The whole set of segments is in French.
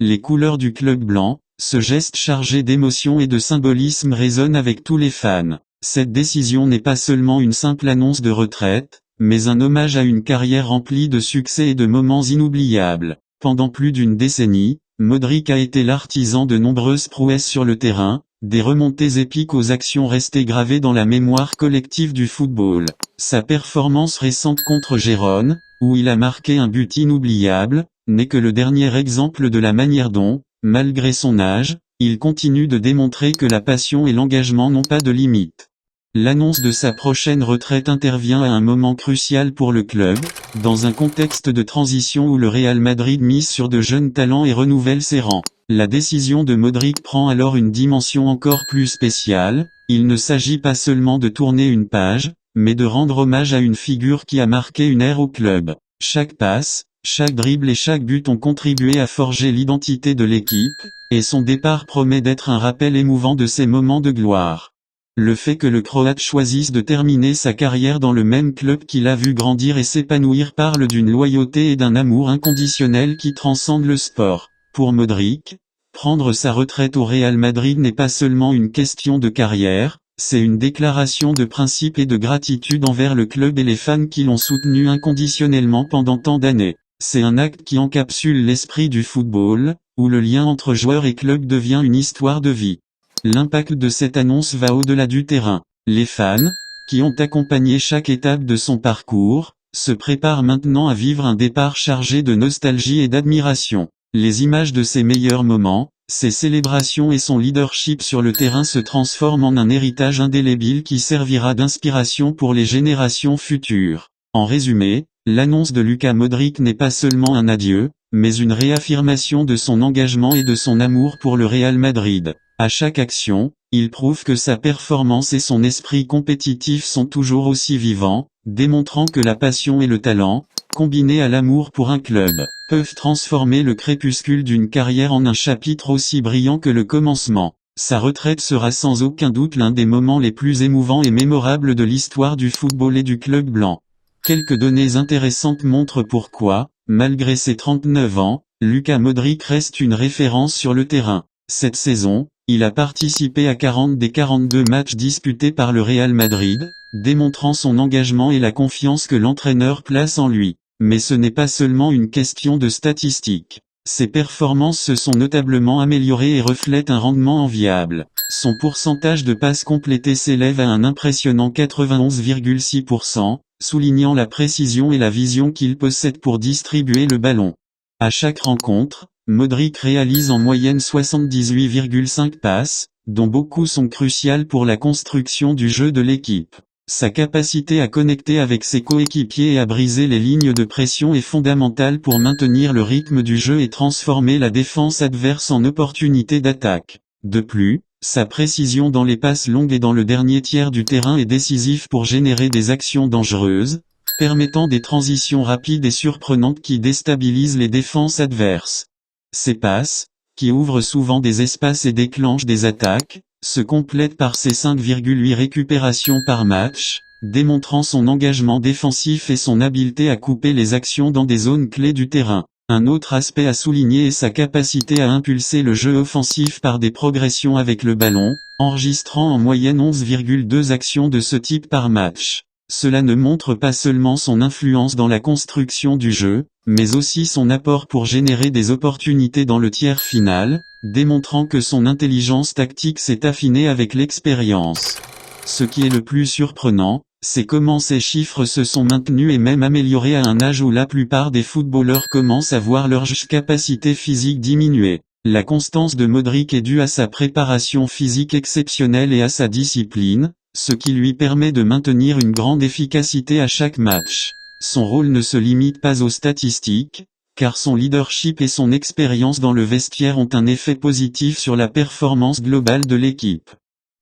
les couleurs du club blanc, ce geste chargé d'émotion et de symbolisme résonne avec tous les fans. Cette décision n'est pas seulement une simple annonce de retraite, mais un hommage à une carrière remplie de succès et de moments inoubliables. Pendant plus d'une décennie, Modric a été l'artisan de nombreuses prouesses sur le terrain, des remontées épiques aux actions restées gravées dans la mémoire collective du football. Sa performance récente contre Gérone, où il a marqué un but inoubliable, n'est que le dernier exemple de la manière dont, malgré son âge, il continue de démontrer que la passion et l'engagement n'ont pas de limite. L'annonce de sa prochaine retraite intervient à un moment crucial pour le club, dans un contexte de transition où le Real Madrid mise sur de jeunes talents et renouvelle ses rangs. La décision de Modric prend alors une dimension encore plus spéciale, il ne s'agit pas seulement de tourner une page, mais de rendre hommage à une figure qui a marqué une ère au club. Chaque passe, chaque dribble et chaque but ont contribué à forger l'identité de l'équipe, et son départ promet d'être un rappel émouvant de ces moments de gloire. Le fait que le Croate choisisse de terminer sa carrière dans le même club qu'il a vu grandir et s'épanouir parle d'une loyauté et d'un amour inconditionnel qui transcendent le sport. Pour Modric, prendre sa retraite au Real Madrid n'est pas seulement une question de carrière, c'est une déclaration de principe et de gratitude envers le club et les fans qui l'ont soutenu inconditionnellement pendant tant d'années. C'est un acte qui encapsule l'esprit du football, où le lien entre joueur et club devient une histoire de vie. L'impact de cette annonce va au-delà du terrain. Les fans, qui ont accompagné chaque étape de son parcours, se préparent maintenant à vivre un départ chargé de nostalgie et d'admiration. Les images de ses meilleurs moments, ses célébrations et son leadership sur le terrain se transforment en un héritage indélébile qui servira d'inspiration pour les générations futures. En résumé, l'annonce de Luka Modric n'est pas seulement un adieu, mais une réaffirmation de son engagement et de son amour pour le Real Madrid. À chaque action, il prouve que sa performance et son esprit compétitif sont toujours aussi vivants, démontrant que la passion et le talent, combinés à l'amour pour un club, peuvent transformer le crépuscule d'une carrière en un chapitre aussi brillant que le commencement. Sa retraite sera sans aucun doute l'un des moments les plus émouvants et mémorables de l'histoire du football et du club blanc. Quelques données intéressantes montrent pourquoi, malgré ses 39 ans, Luka Modric reste une référence sur le terrain. Cette saison, il a participé à 40 des 42 matchs disputés par le Real Madrid, démontrant son engagement et la confiance que l'entraîneur place en lui. Mais ce n'est pas seulement une question de statistiques. Ses performances se sont notablement améliorées et reflètent un rendement enviable. Son pourcentage de passes complétées s'élève à un impressionnant 91,6%, soulignant la précision et la vision qu'il possède pour distribuer le ballon. À chaque rencontre, Modric réalise en moyenne 78,5 passes, dont beaucoup sont cruciales pour la construction du jeu de l'équipe. Sa capacité à connecter avec ses coéquipiers et à briser les lignes de pression est fondamentale pour maintenir le rythme du jeu et transformer la défense adverse en opportunité d'attaque. De plus, sa précision dans les passes longues et dans le dernier tiers du terrain est décisive pour générer des actions dangereuses, permettant des transitions rapides et surprenantes qui déstabilisent les défenses adverses. Ces passes, qui ouvrent souvent des espaces et déclenchent des attaques, se complètent par ses 5,8 récupérations par match, démontrant son engagement défensif et son habileté à couper les actions dans des zones clés du terrain. Un autre aspect à souligner est sa capacité à impulser le jeu offensif par des progressions avec le ballon, enregistrant en moyenne 11,2 actions de ce type par match. Cela ne montre pas seulement son influence dans la construction du jeu, mais aussi son apport pour générer des opportunités dans le tiers final, démontrant que son intelligence tactique s'est affinée avec l'expérience. Ce qui est le plus surprenant, c'est comment ces chiffres se sont maintenus et même améliorés à un âge où la plupart des footballeurs commencent à voir leur capacité physique diminuer. La constance de Modric est due à sa préparation physique exceptionnelle et à sa discipline, ce qui lui permet de maintenir une grande efficacité à chaque match. Son rôle ne se limite pas aux statistiques, car son leadership et son expérience dans le vestiaire ont un effet positif sur la performance globale de l'équipe.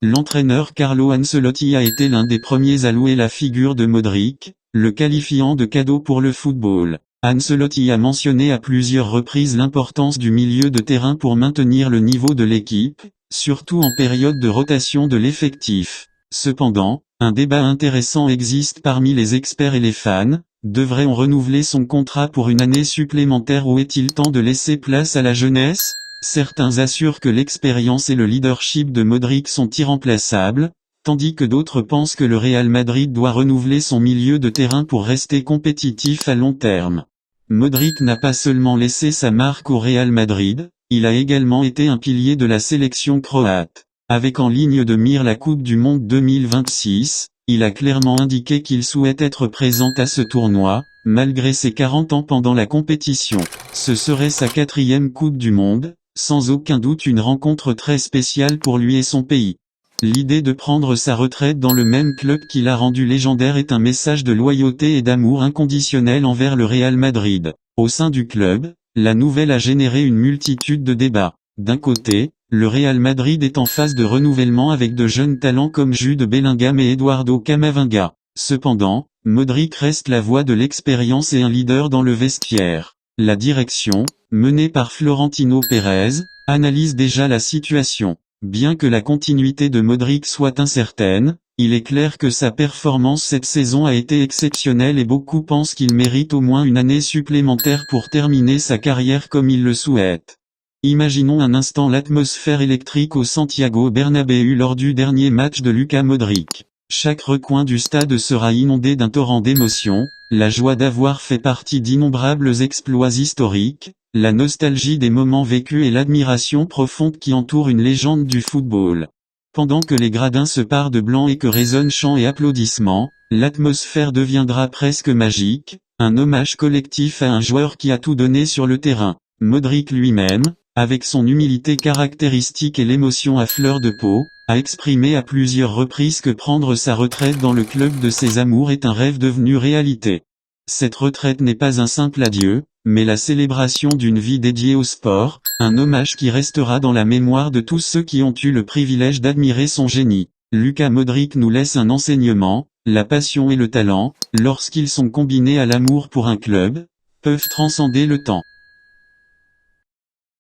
L'entraîneur Carlo Ancelotti a été l'un des premiers à louer la figure de Modric, le qualifiant de cadeau pour le football. Ancelotti a mentionné à plusieurs reprises l'importance du milieu de terrain pour maintenir le niveau de l'équipe, surtout en période de rotation de l'effectif. Cependant, un débat intéressant existe parmi les experts et les fans, Devrait-on renouveler son contrat pour une année supplémentaire ou est-il temps de laisser place à la jeunesse? Certains assurent que l'expérience et le leadership de Modric sont irremplaçables, tandis que d'autres pensent que le Real Madrid doit renouveler son milieu de terrain pour rester compétitif à long terme. Modric n'a pas seulement laissé sa marque au Real Madrid, il a également été un pilier de la sélection croate. Avec en ligne de mire la Coupe du Monde 2026, il a clairement indiqué qu'il souhaite être présent à ce tournoi, malgré ses 40 ans pendant la compétition. Ce serait sa 4e Coupe du Monde, sans aucun doute une rencontre très spéciale pour lui et son pays. L'idée de prendre sa retraite dans le même club qui l'a rendu légendaire est un message de loyauté et d'amour inconditionnel envers le Real Madrid. Au sein du club, la nouvelle a généré une multitude de débats. D'un côté, le Real Madrid est en phase de renouvellement avec de jeunes talents comme Jude Bellingham et Eduardo Camavinga. Cependant, Modric reste la voix de l'expérience et un leader dans le vestiaire. La direction, menée par Florentino Pérez, analyse déjà la situation. Bien que la continuité de Modric soit incertaine, il est clair que sa performance cette saison a été exceptionnelle et beaucoup pensent qu'il mérite au moins une année supplémentaire pour terminer sa carrière comme il le souhaite. Imaginons un instant l'atmosphère électrique au Santiago Bernabéu lors du dernier match de Luka Modric. Chaque recoin du stade sera inondé d'un torrent d'émotions, la joie d'avoir fait partie d'innombrables exploits historiques, la nostalgie des moments vécus et l'admiration profonde qui entoure une légende du football. Pendant que les gradins se parent de blanc et que résonnent chants et applaudissements, l'atmosphère deviendra presque magique, un hommage collectif à un joueur qui a tout donné sur le terrain. Modric lui-même, avec son humilité caractéristique et l'émotion à fleur de peau, a exprimé à plusieurs reprises que prendre sa retraite dans le club de ses amours est un rêve devenu réalité. Cette retraite n'est pas un simple adieu, mais la célébration d'une vie dédiée au sport, un hommage qui restera dans la mémoire de tous ceux qui ont eu le privilège d'admirer son génie. Luka Modric nous laisse un enseignement, la passion et le talent, lorsqu'ils sont combinés à l'amour pour un club, peuvent transcender le temps.